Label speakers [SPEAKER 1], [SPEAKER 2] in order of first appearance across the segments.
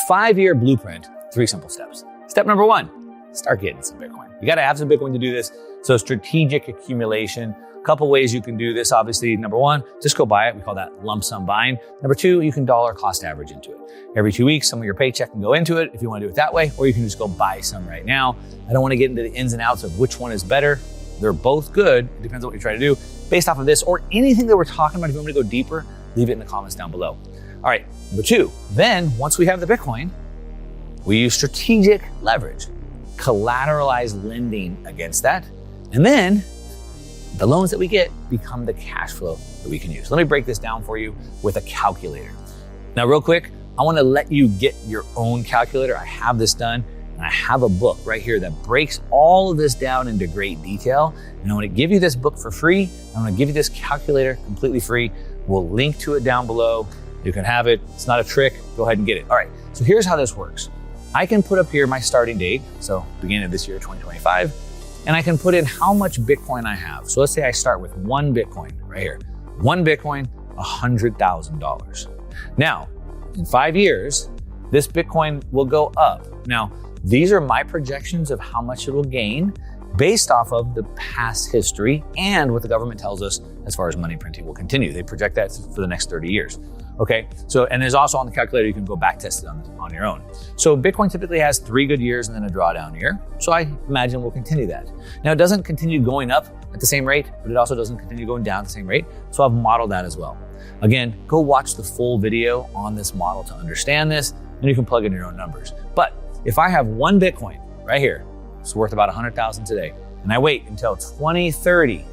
[SPEAKER 1] 5-year blueprint, 3 simple steps. Step number 1, start getting some Bitcoin. You got to have some Bitcoin to do this. So strategic accumulation, a couple ways you can do this. Obviously, number 1, just go buy it. We call that lump sum buying. Number 2, you can dollar cost average into it. Every 2 weeks, some of your paycheck can go into it if you want to do it that way, or you can just go buy some right now. I don't want to get into the ins and outs of which one is better. They're both good. It depends on what you're trying to do based off of this or anything that we're talking about. If you want me to go deeper, leave it in the comments down below. All right, number 2, then once we have the Bitcoin, we use strategic leverage, collateralized lending against that. And then the loans that we get become the cash flow that we can use. Let me break this down for you with a calculator. Now, real quick, I want to let you get your own calculator. I have this done, and I have a book right here that breaks all of this down into great detail. And I want to give you this book for free. I'm going to give you this calculator completely free. We'll link to it down below. You can have it. It's not a trick. Go ahead and get it. All right, so here's how this works. I can put up here my starting date, so beginning of this year, 2025, and I can put in how much Bitcoin I have. So let's say I start with 1 Bitcoin right here. 1 Bitcoin, $100,000. Now, in 5 years, this Bitcoin will go up. Now, these are my projections of how much it will gain based off of the past history and what the government tells us as far as money printing will continue. They project that for the next 30 years. Okay, so, and there's also on the calculator, you can go back test it on your own. So Bitcoin typically has 3 good years and then a drawdown year. So I imagine we'll continue that. Now it doesn't continue going up at the same rate, but it also doesn't continue going down at the same rate. So I've modeled that as well. Again, go watch the full video on this model to understand this, and you can plug in your own numbers. But if I have 1 Bitcoin right here, it's worth about 100,000 today, and I wait until 2030,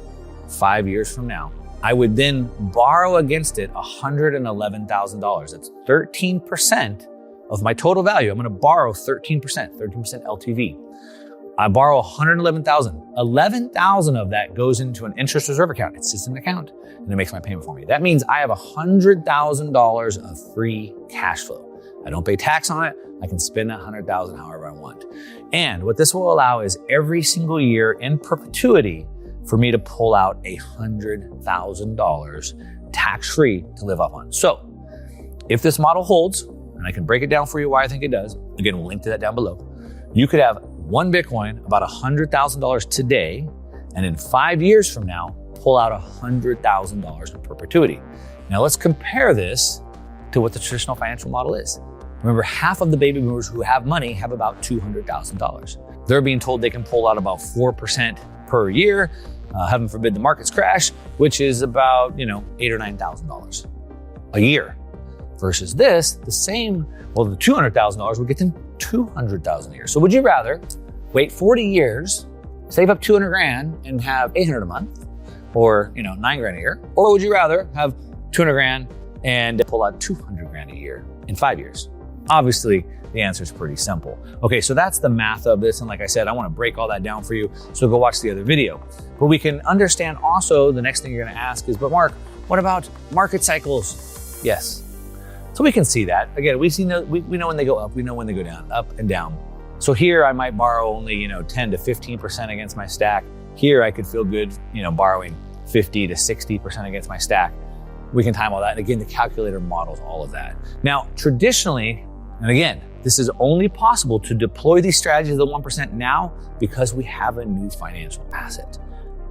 [SPEAKER 1] 5 years from now, I would then borrow against it $111,000. That's 13% of my total value. I'm going to borrow 13% LTV. I borrow 111,000. 11,000 of that goes into an interest reserve account. It's just an account, and it makes my payment for me. That means I have $100,000 of free cash flow. I don't pay tax on it. I can spend that 100,000 however I want. And what this will allow is every single year in perpetuity for me to pull out $100,000 tax-free to live off on. So if this model holds, and I can break it down for you why I think it does, again, we'll link to that down below. You could have 1 Bitcoin, about $100,000 today, and in 5 years from now, pull out $100,000 in perpetuity. Now let's compare this to what the traditional financial model is. Remember, half of the baby boomers who have money have about $200,000. They're being told they can pull out about 4% per year, heaven forbid the markets crash, which is about, $8,000 or $9,000 a year. Versus this, the same, well, the $200,000 would get them $200,000 a year. So would you rather wait 40 years, save up 200 grand and have 800 a month, or, 9 grand a year? Or would you rather have 200 grand and pull out 200 grand a year in 5 years? Obviously, the answer is pretty simple. Okay, so that's the math of this. And like I said, I want to break all that down for you. So go watch the other video. But we can understand also the next thing you're going to ask is, but Mark, what about market cycles? Yes. So we can see that. Again, we know when they go up, we know when they go down, up and down. So here I might borrow only, 10 to 15% against my stack. Here I could feel good, borrowing 50 to 60% against my stack. We can time all that. And again, the calculator models all of that. Now, traditionally, and again, this is only possible to deploy these strategies of the 1% now because we have a new financial asset.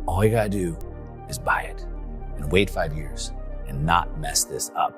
[SPEAKER 1] All you gotta do is buy it and wait 5 years and not mess this up.